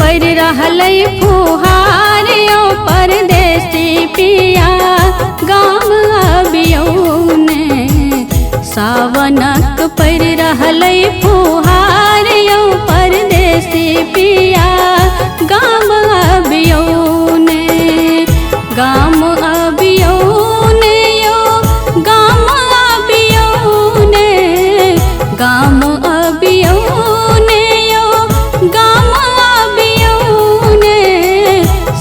पर रहलै फुहार यो परदेसी पिया गाम अबियौ ने। सावनक पर रहलै फुहार यो परदेसी पिया गाम अबियौ ने। गाम अबियौ ने यो गाम अबियौ ने। गाम अबियौ ने यो गाम अबियौ ने।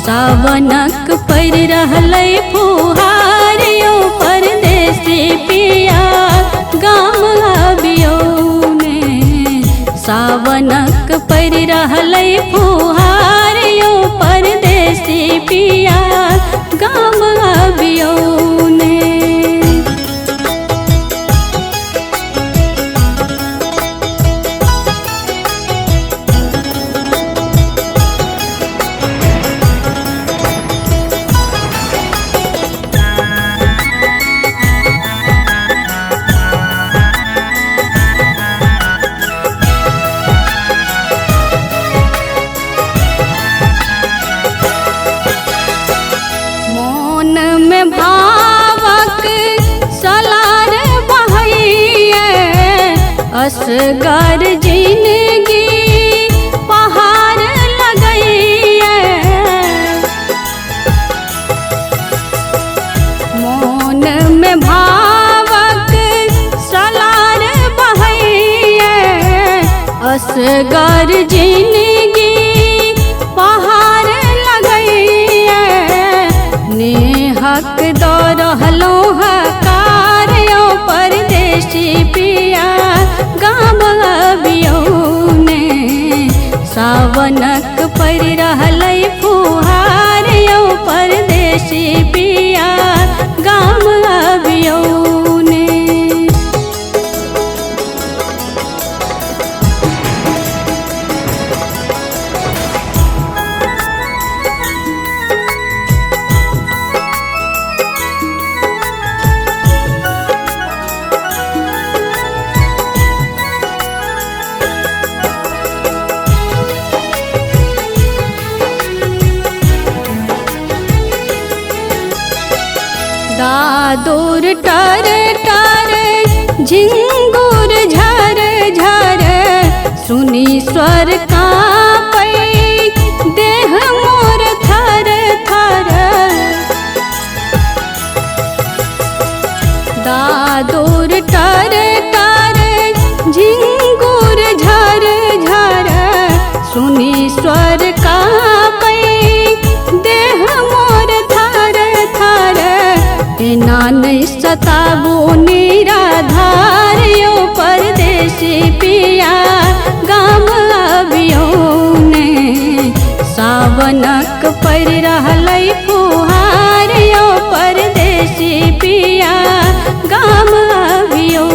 सावनक पर रहलै फुहार यो परदेसी पिया गाम अबियौ ने। सावनक पर रहलै फुहार यो परदेसी पिया गाम अबियौ ने। भावक सलार बहैये असगर जिंदगी पहाड़ लगैये। मोन में भावक सलार बहैये असगर जिंदगी पहाड़ लगैये। नेहक दो रहलो हकार यो परदेसी पिया गाम अबियौ ने। सावनक पर रहलै फुहार यो परदेसी पिया गाम अबियौ ने। दादुर टर टर झिंगुर झर झर सुनी स्वर कांपै देह मोर थर थर। दादुर टर टर झिंगुर झर झर सुनी स्वर कांपै देह मोर थर थर। एना नहीं सताबू निराधार यो परदेसी पिया गाम अबियौ ने। सावनक पर रहलै फुहार यो परदेसी पिया गाम अबियौ